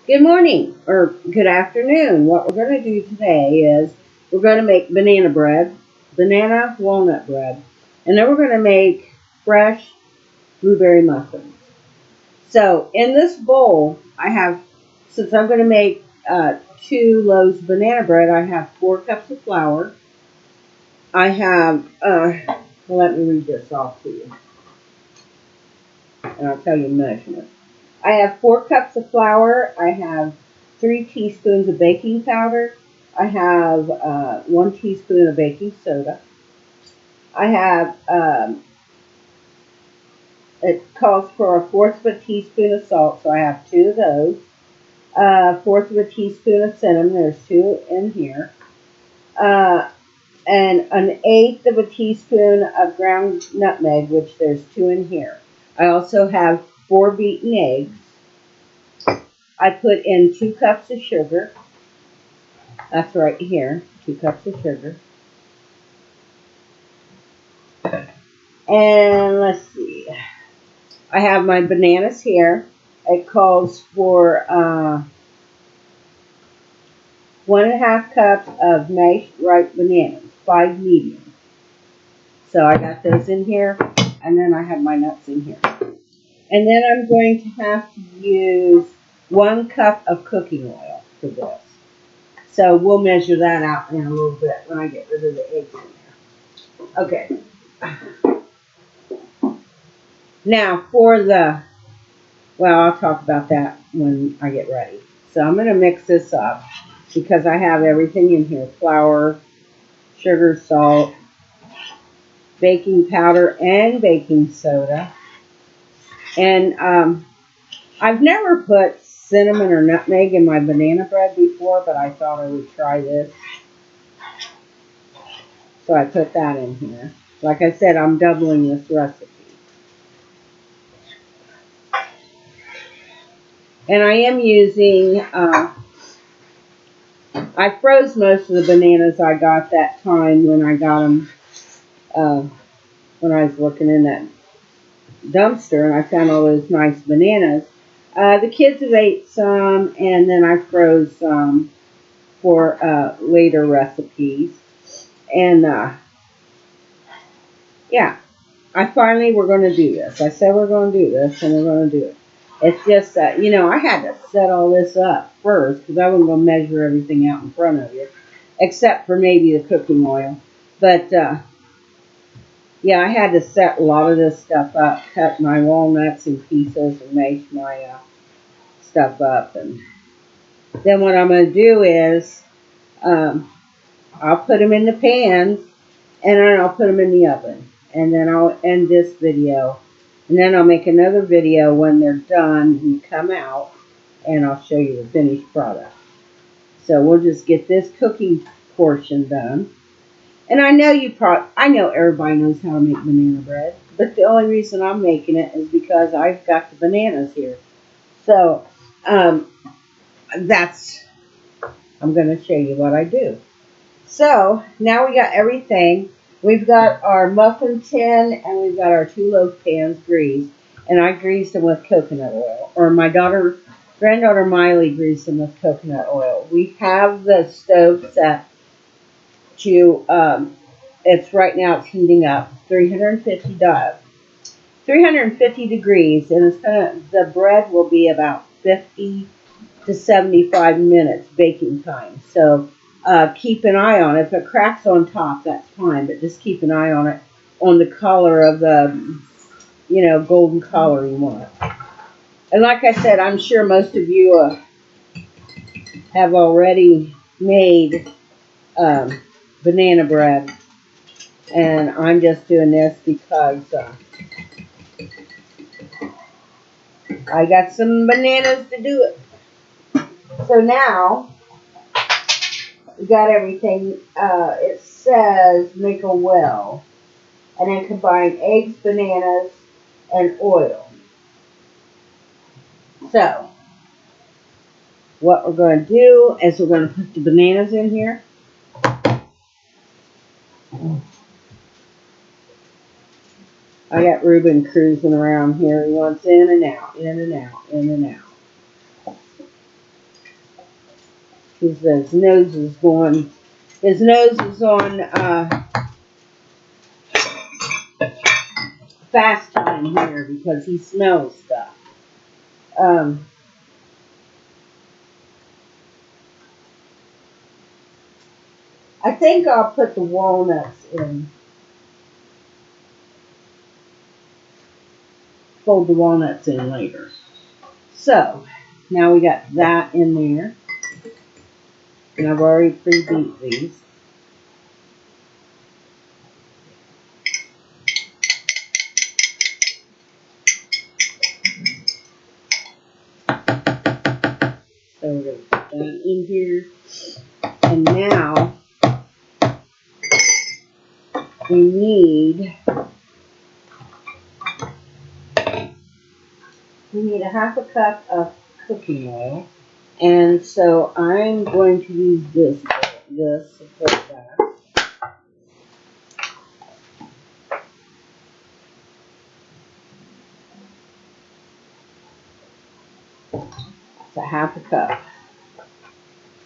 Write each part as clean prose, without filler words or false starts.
Good morning or good afternoon. What we're going to do today is we're going to make banana bread, banana walnut bread, and then we're going to make fresh blueberry muffins. So in this bowl, I have, since I'm going to make 2 loaves of banana bread, I have 4 cups of flour. I have, let me read this off to you, and I'll tell you the measurement. I have 4 cups of flour. I have 3 teaspoons of baking powder. I have 1 teaspoon of baking soda. I have, it calls for a fourth of a teaspoon of salt, so I have 2 of those. A fourth of a teaspoon of cinnamon, there's 2 in here. Uh, and an eighth of a teaspoon of ground nutmeg, which there's 2 in here. I also have 4 beaten eggs. I put in 2 cups of sugar. That's right here, 2 cups of sugar. And let's see, I have my bananas here. It calls for 1.5 cups of mashed ripe bananas, 5 medium. So I got those in here, and then I have my nuts in here. And then I'm going to have to use 1 cup of cooking oil for this. So we'll measure that out in a little bit when I get rid of the eggs in there. Okay. Now for well, I'll talk about that when I get ready. So I'm going to mix this up because I have everything in here. Flour, sugar, salt, baking powder, and baking soda. And I've never put cinnamon or nutmeg in my banana bread before, but I thought I would try this. So I put that in here. Like I said, I'm doubling this recipe. And I am using, I froze most of the bananas I got that time when I got them, when I was looking in that dumpster and I found all those nice bananas. The kids have ate some, and then I froze some for later recipes. And yeah, I finally we're going to do this. I said we're going to do this, and we're going to do it. It's just that, I had to set all this up first because I wasn't going to measure everything out in front of you, except for maybe the cooking oil. But yeah, I had to set a lot of this stuff up, cut my walnuts in pieces and make my stuff up. And then what I'm going to do is I'll put them in the pans and then I'll put them in the oven. And then I'll end this video. And then I'll make another video when they're done and come out, and I'll show you the finished product. So we'll just get this cooking portion done. And I know I know everybody knows how to make banana bread, but the only reason I'm making it is because I've got the bananas here. So I'm going to show you what I do. So now we got everything. We've got our muffin tin and we've got our 2 loaf pans greased, and I greased them with coconut oil, or my granddaughter Miley greased them with coconut oil. We have the stove set to it's right now it's heating up 350 degrees, and the bread will be about 50 to 75 minutes baking time. So keep an eye on it. If it cracks on top, that's fine, but just keep an eye on it, on the color of the golden color you want. And like I said, I'm sure most of you have already made banana bread, and I'm just doing this because I got some bananas to do it. So now we got everything. It says make a well, and then combine eggs, bananas, and oil. So what we're going to do is we're going to put the bananas in here. I got Reuben cruising around here. He wants in and out, in and out, in and out. His nose is going. His nose is on fast time here because he smells stuff. Um, I think I'll put the walnuts in. Fold the walnuts in later. So now we got that in there, and I've already pre-beat these. So we're going to put that in here. And now we need a half a cup of cooking oil. And so I'm going to use this to put that. It's a half a cup.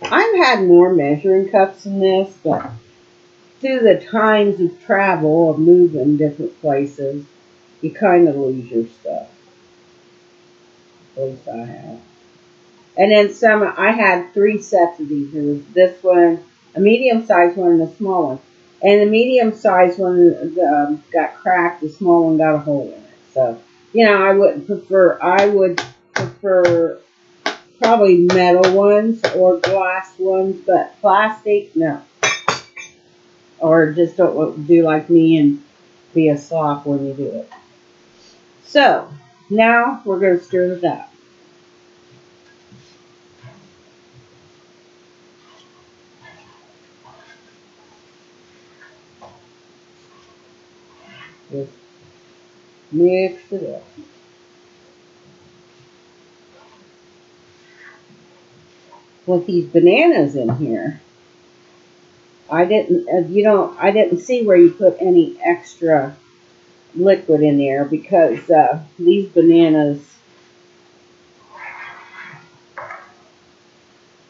I've had more measuring cups than this, but through the times of travel, of moving different places, you kind of lose your stuff. At least I have. And then I had 3 sets of these. There was this one, a medium-sized one, and a small one. And the medium-sized one got cracked. The small one got a hole in it. So, I would prefer probably metal ones or glass ones, but plastic, no. Or just don't do like me and be a slop when you do it. So, now we're going to stir it up. Just mix it up. With these bananas in here, I didn't see where you put any extra liquid in there because these bananas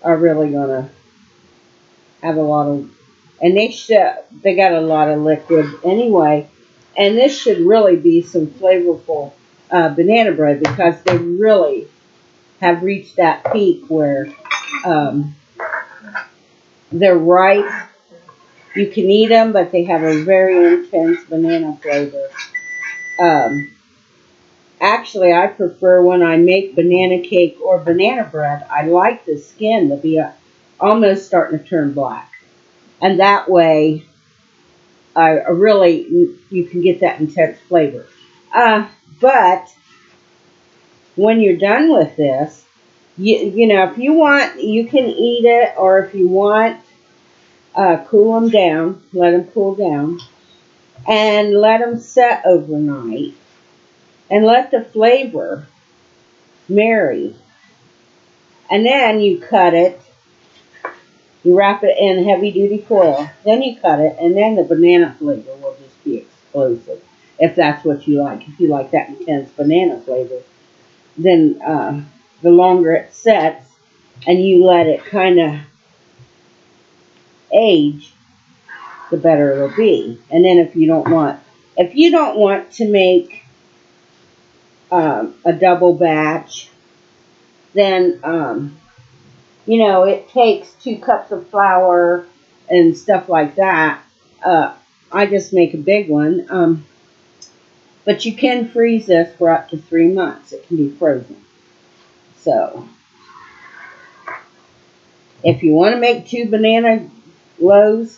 are really gonna have a lot of, and they got a lot of liquid anyway, and this should really be some flavorful banana bread because they really have reached that peak where they're ripe. You can eat them, but they have a very intense banana flavor. Um, Actually, I prefer when I make banana cake or banana bread, I like the skin to be almost starting to turn black. And that way, you can get that intense flavor. But when you're done with this, if you want, you can eat it, or if you want, cool them down, let them cool down, and let them set overnight, and let the flavor marry. And then you cut it, you wrap it in heavy duty foil, then you cut it, and then the banana flavor will just be explosive. If that's what you like. If you like that intense banana flavor, then the longer it sets and you let it kind of age, the better it'll be. And then if you don't want to make a double batch, then it takes 2 cups of flour and stuff like that. I just make a big one. But you can freeze this for up to 3 months. It can be frozen. So, if you want to make 2 banana loaves,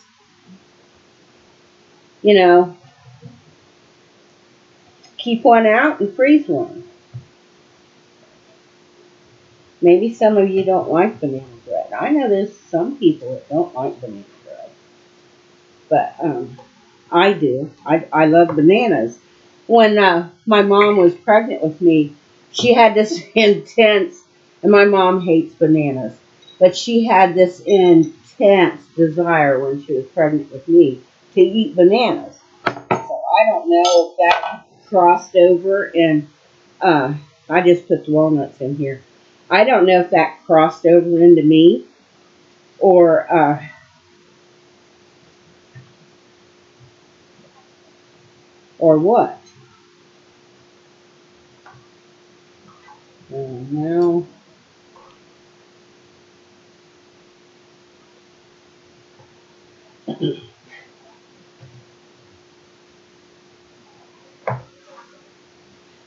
keep one out and freeze one. Maybe some of you don't like banana bread. I know there's some people that don't like banana bread. But I do. I love bananas. When my mom was pregnant with me, she had this intense, and my mom hates bananas, but she had this intense desire when she was pregnant with me to eat bananas. So I don't know if that crossed over, and I just put the walnuts in here. I don't know if that crossed over into me, or what? No.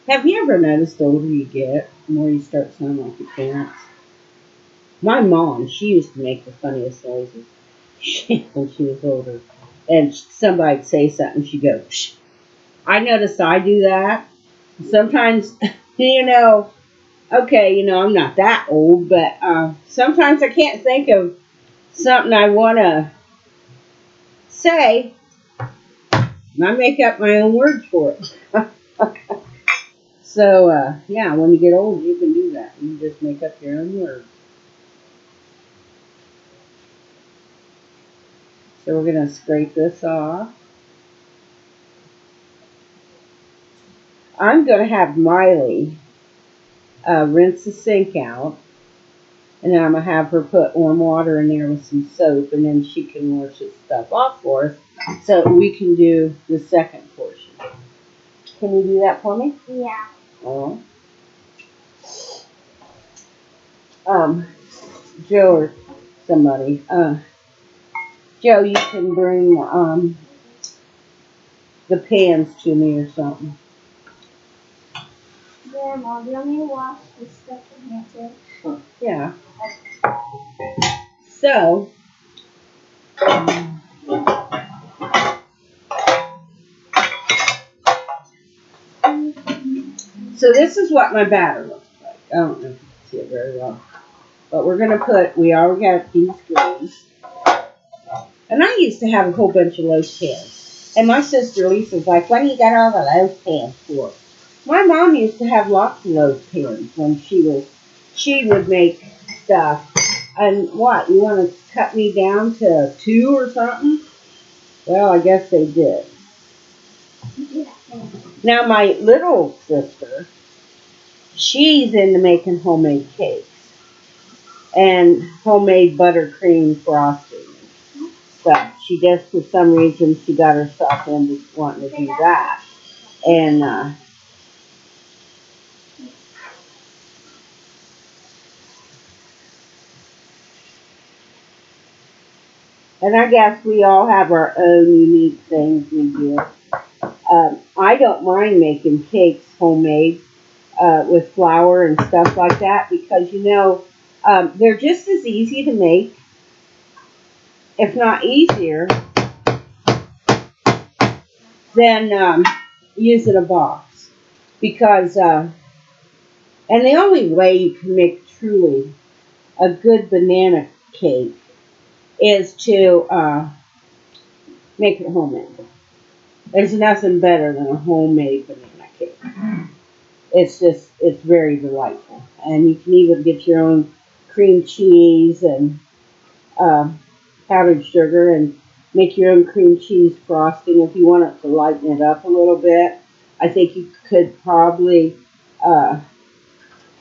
Have you ever noticed the older you get, the more you start sounding like your parents? My mom, she used to make the funniest noises when she was older. And somebody'd say something, she'd go, psh. I noticed I do that. Sometimes, you know, okay, I'm not that old, but sometimes I can't think of something I want to say, and I make up my own words for it. So, yeah, when you get old, you can do that. You just make up your own words. So we're going to scrape this off. I'm going to have Miley rinse the sink out. And then I'm going to have her put warm water in there with some soap. And then she can wash this stuff off for us so we can do the second portion. Can you do that for me? Yeah. Oh. Joe or somebody. Joe, you can bring the pans to me or something. Grandma, do you want me to wash this stuff in here too? Yeah. So, so this is what my batter looks like. I don't know if you can see it very well. But we're going to we already got these greens. And I used to have a whole bunch of loaf pans. And my sister Lisa's like, what do you got all the loaf pans for? My mom used to have lots of loaf pans when she would make stuff. And what, you want to cut me down to 2 or something? Well, I guess they did. Now, my little sister, she's into making homemade cakes and homemade buttercream frosting and stuff. She just, for some reason, she got herself into wanting to do that. And I guess we all have our own unique things we do. I don't mind making cakes homemade with flour and stuff like that because, they're just as easy to make, if not easier, than using a box. Because, and the only way you can make truly a good banana cake is to make it homemade. There's nothing better than a homemade banana cake. It's very delightful. And you can even get your own cream cheese and powdered sugar and make your own cream cheese frosting if you want it to lighten it up a little bit. I think you could probably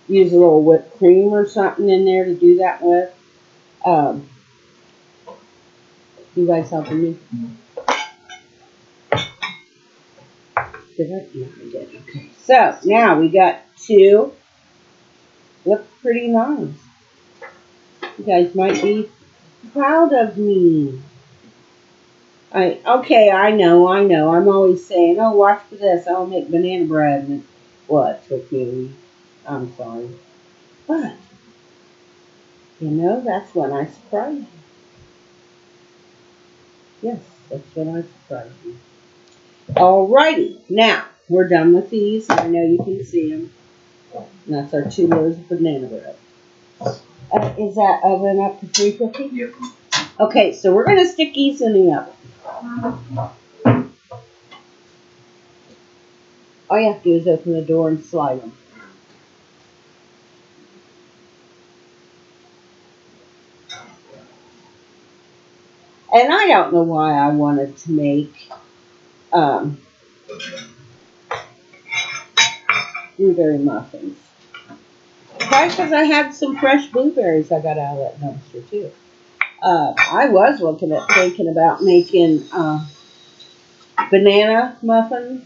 use a little whipped cream or something in there to do that with. Um, you guys helping me? Did I? No, I did. Okay. So now we got 2. Look pretty nice. You guys might be proud of me. I know. I'm always saying, oh, watch for this. I'll make banana bread. And what took me a week. I'm sorry. But, that's when I surprise you. Yes, that's when I surprise you. Alrighty. Now, we're done with these. I know you can see them. And that's our 2 loaves of banana bread. Is that oven up to 350? Yep. Okay, so we're going to stick these in the oven. All you have to do is open the door and slide them. And I don't know why I wanted to make blueberry muffins. Probably because I had some fresh blueberries I got out of that dumpster too. I was thinking about making banana muffins.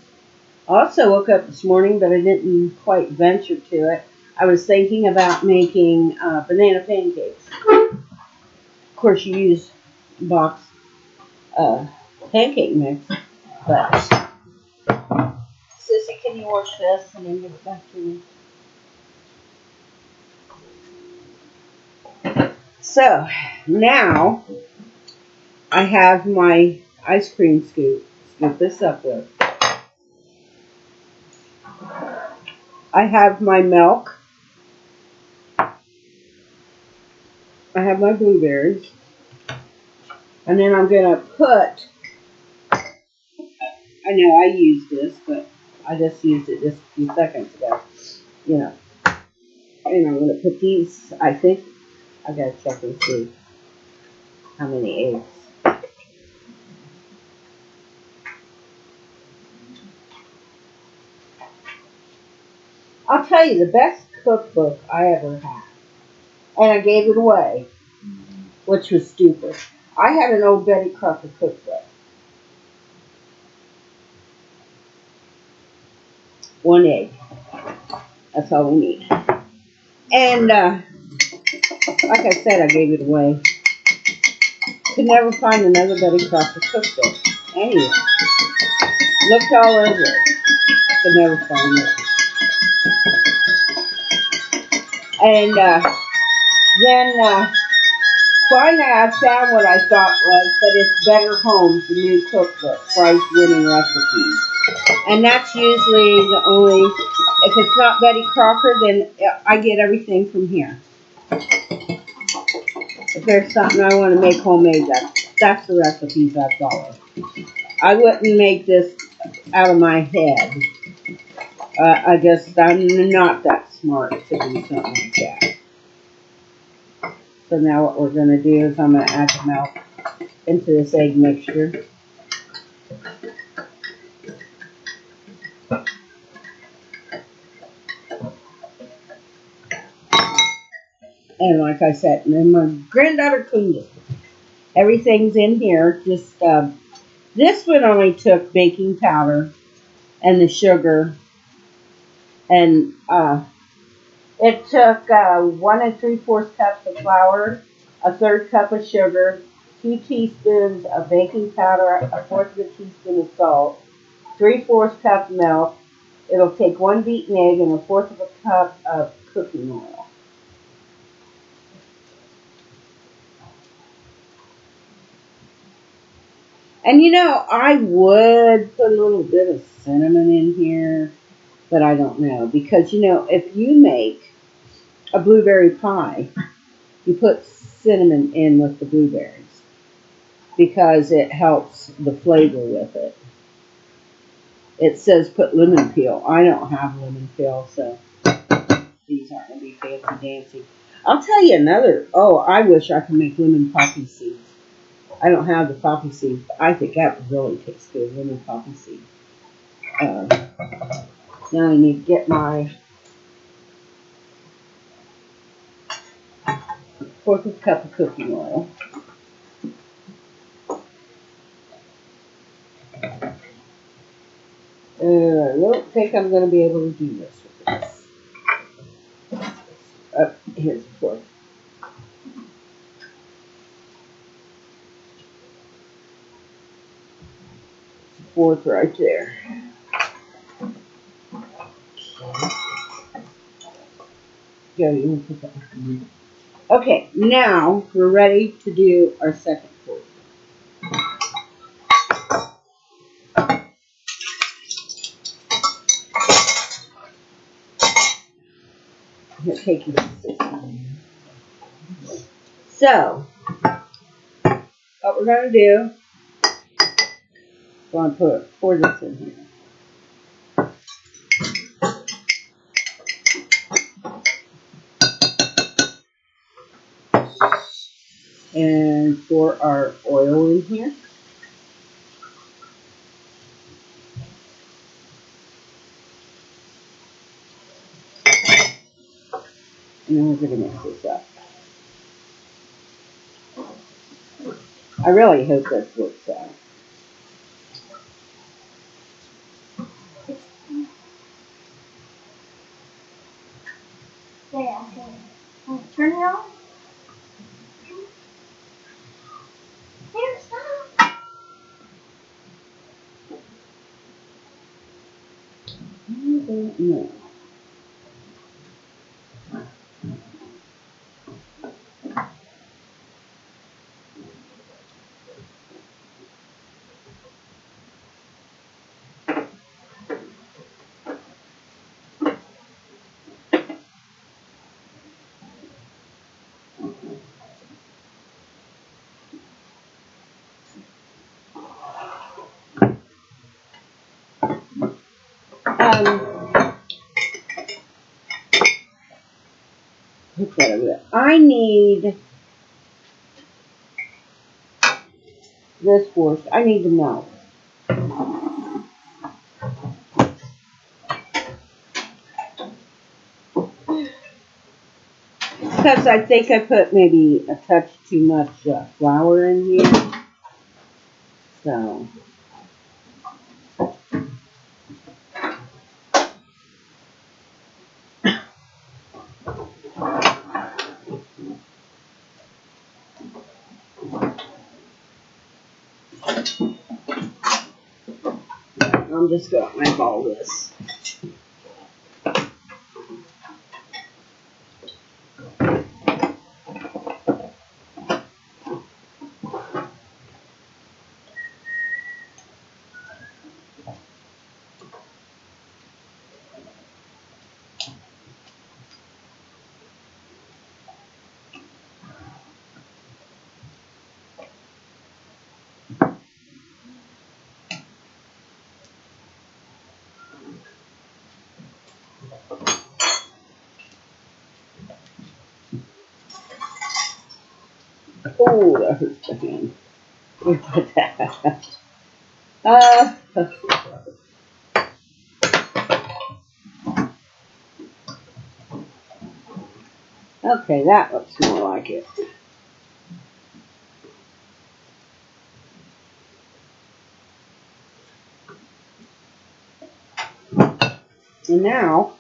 I also woke up this morning, but I didn't quite venture to it. I was thinking about making banana pancakes. Of course, you use box uh, pancake mix, but Sissy, can you wash this and then give it back to me? So now I have my ice cream scoop. Scoop this up with. I have my milk. I have my blueberries. And then I'm going to put, I know I used this, but I just used it just a few seconds ago. You know, and I'm going to put these, I think, I got to check and see how many eggs. I'll tell you, the best cookbook I ever had, and I gave it away, which was stupid. I had an old Betty Crocker cookbook. One egg. That's all we need. And like I said, I gave it away. Could never find another Betty Crocker cookbook. Anyway, looked all over it. Could never find it. And then finally I found what I thought was that it's Better Homes, the new cookbook, prize winning recipes. And that's usually the only, if it's not Betty Crocker, then I get everything from here. If there's something I want to make homemade, that's the recipes I follow. I wouldn't make this out of my head. I'm not that smart to do something like that. So now what we're going to do is I'm going to add the milk into this egg mixture. And like I said, and then my granddaughter cleaned it. Everything's in here. Just this one only took baking powder and the sugar, and it took 1 3/4 cups of flour, a third cup of sugar, 2 teaspoons of baking powder, a fourth of a teaspoon of salt, 3/4 cup milk. It'll take one beaten egg and a fourth of a cup of cooking oil. And I would put a little bit of cinnamon in here, but I don't know. Because, if you make a blueberry pie, you put cinnamon in with the blueberries because it helps the flavor with it. It says put lemon peel. I don't have lemon peel, so these aren't going to be fancy dancy. I'll tell you another. Oh, I wish I could make lemon poppy seeds. I don't have the poppy seeds, but I think that would really taste good, lemon poppy seeds. Now I need to get my fourth of a cup of cooking oil. I don't think I'm going to be able to do this with this. Here's a fourth. Fourth right there. Yeah, you can put that. Okay, now we're ready to do our second fourth. Here, take this. So, what we're going to do, we're going to pour this in here. And pour our oil in here. And then we're going to mix this up. I really hope this works out. It's, yeah, okay. Turn it on. Here, stop. I don't know. Put that over there. I need this horse. I need the milk. Because I think I put maybe a touch too much flour in here. So, I'm just going to eyeball this. Oh, that hurts the hand. Look at that. Uh, okay, that looks more like it. And now,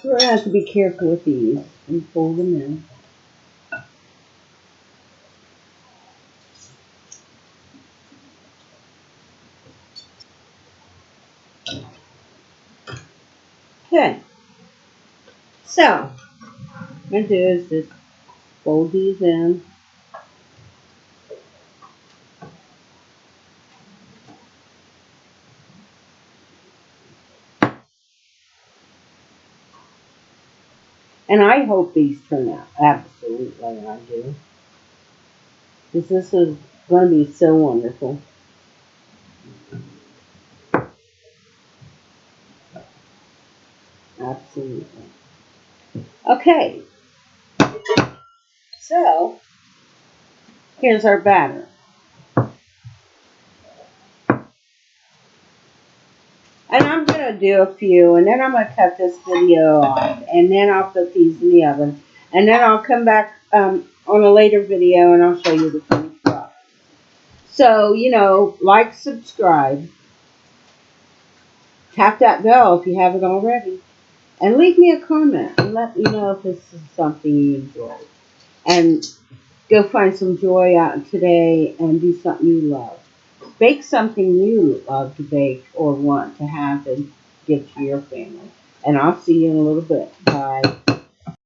we're going to have to be careful with these and fold them in. Okay, so what I'm going to do is just fold these in. And I hope these turn out. Absolutely, I do. Because this is going to be so wonderful. Absolutely. Okay, so here's our batter. And I'm going to do a few, and then I'm going to cut this video off, and then I'll put these in the oven. And then I'll come back on a later video, and I'll show you the finished product. So, like, subscribe, tap that bell if you haven't already, and leave me a comment, and let me know if this is something you enjoy. And go find some joy out today and do something you love. Bake something you love to bake or want to have and give to your family. And I'll see you in a little bit. Bye.